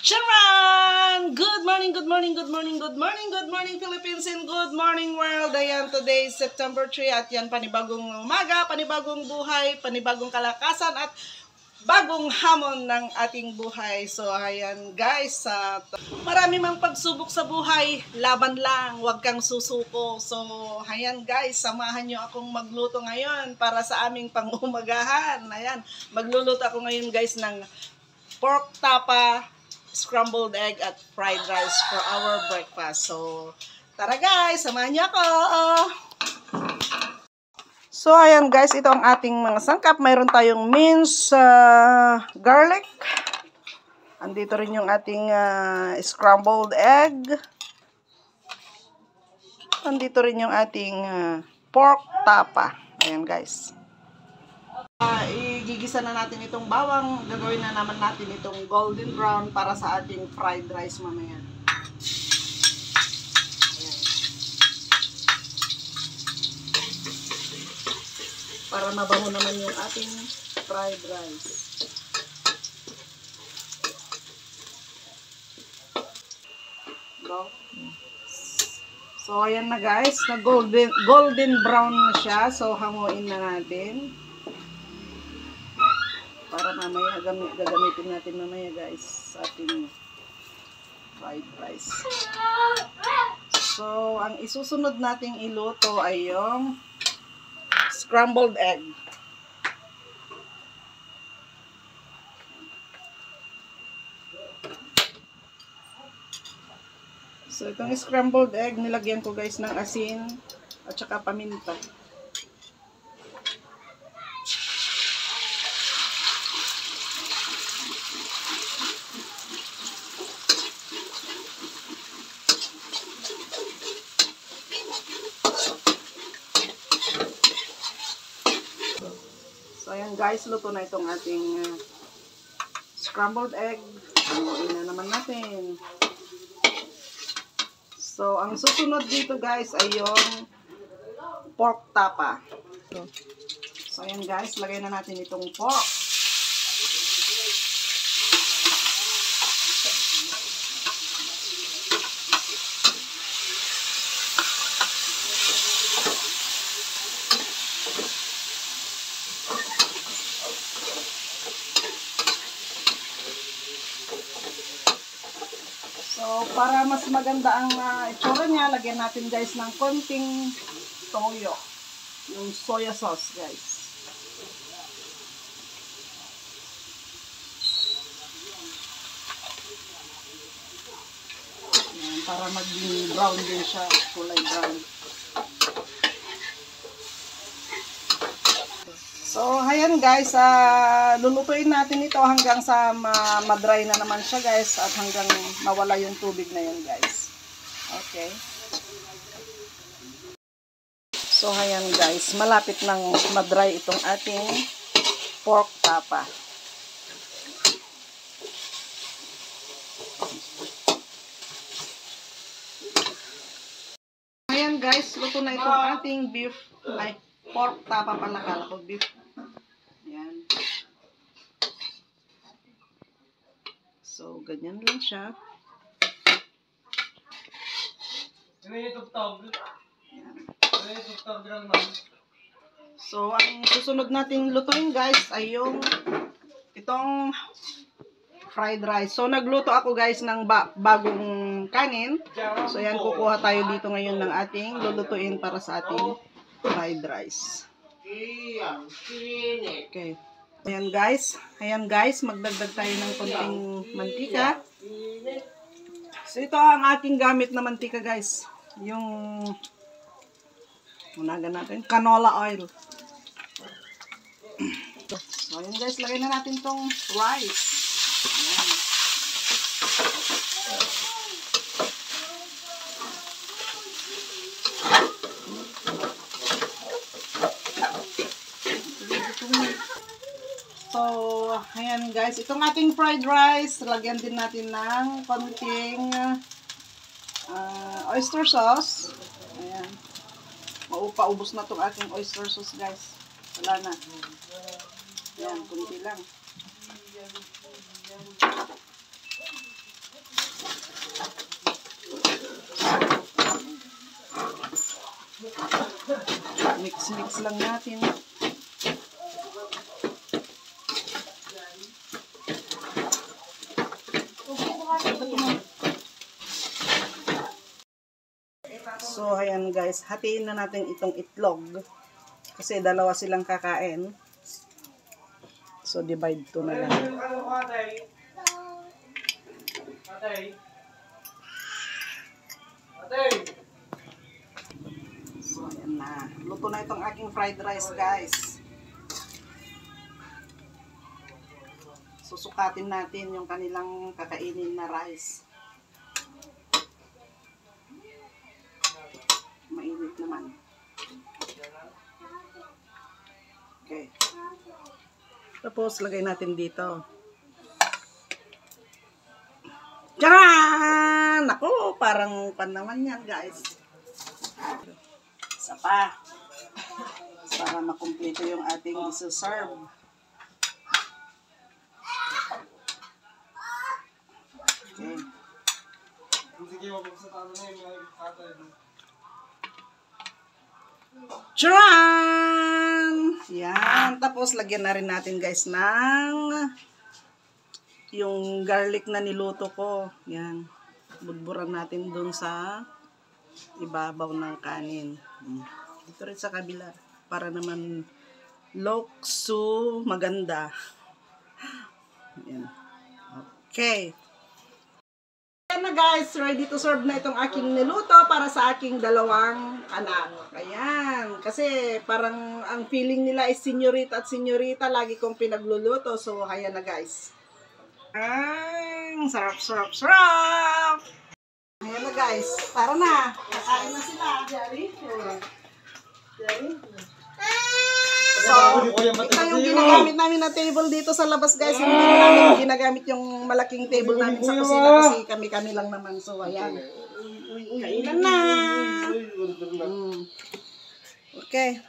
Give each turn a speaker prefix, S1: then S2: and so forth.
S1: Charan! Good morning, good morning, good morning, good morning, good morning Philippines and good morning world. Ayan, today is September 3 at yan panibagong umaga, panibagong buhay, panibagong kalakasan at bagong hamon ng ating buhay. So ayan guys, marami mang pagsubok sa buhay, laban lang, huwag kang susuko. So ayan guys, samahan nyo akong magluto ngayon para sa aming pangumagahan. Ayan, magluluto ako ngayon guys ng pork tapa, scrambled egg at fried rice for our breakfast. So, tara guys, samahan niyo ako. So, ayan guys, ito ang ating mga sangkap. Mayroon tayong minced garlic. Andito rin yung ating scrambled egg. Andito rin yung ating pork tapa. Ayan guys. Igigisa na natin itong bawang. Gagawin na naman natin itong golden brown para sa ating fried rice mamaya. Ayan. Para mabango naman yung ating fried rice. Go. So ayan na guys, na golden brown na siya. So hanguin na natin. Para mamaya gagamitin natin mamaya guys sa ating fried rice. So, ang isusunod nating iluto ay yung scrambled egg. So, itong scrambled egg, nilagyan ko guys ng asin at saka paminta. So, ayan guys, luto na itong ating scrambled egg. Haluin na naman natin. So, ang susunod dito guys ay yung pork tapa. So, ayan guys, lagay na natin itong pork. So, para mas maganda ang itsura niya, lagyan natin guys ng konting toyo. Yung soya sauce guys. Ayan, para maging brown din siya, kulay brown. So, ayan guys, lulutuin natin ito hanggang sa ma-dry na naman siya guys at hanggang mawala yung tubig na yun guys. Okay. So, ayan guys, malapit nang ma-dry itong ating pork tapa. Ayan guys, luto na itong ating beef, pork tapa pala, kala ko beef. Ayan. So, ganyan lang siya. So, ang susunod nating lutuin guys ay yung itong fried rice. So, nagluto ako guys ng bagong kanin. So, yan, kukuha tayo dito ngayon ng ating lulutuin para sa ating fried rice. Okay. Ayan guys, magdagdag tayo ng konting mantika. So, ito ang ating gamit na mantika guys. Yung unagan natin, canola oil. So, ayan guys, lagay na natin tong rice. Ayan. So, ayan guys, itong ating fried rice, lagyan din natin ng konting oyster sauce. Ayan. Maupaubos na itong ating oyster sauce guys. Wala na. Ayan, kunti lang. Mix lang natin. So, ayan guys, hatiin na natin itong itlog. Kasi dalawa silang kakain. So, divide to na lang. So, ayan na. Luto na itong aking fried rice, guys. Susukatin natin yung kanilang kakainin na rice. Mainit naman. Okay. Tapos, lagay natin dito. Tcharan! Ako, parang pan naman yan, guys. Isa pa. Para makumpleto yung ating isuserve. Okay. Tcharan! Yan. Tapos, lagyan na rin natin, guys, ng yung garlic na niluto ko. Yan. Budburan natin dun sa ibabaw ng kanin. Dito rin sa kabila. Para naman lokso maganda. Yan. Okay. Yan na guys, ready to serve na itong aking niluto para sa aking dalawang anak. Ayan. Kasi parang ang feeling nila is senyorita at senyorita. Lagi kong pinagluluto. So, ayan na guys. Sarap, sarap, sarap! Ayan na guys. Tara na. Kakain na sila. Jerry. So, ito yung ginagamit namin na table dito sa labas guys. Hindi na namin ginagamit yung malaking table namin sa kusina kasi kami lang naman. So, ayan. Kainan na! Okay.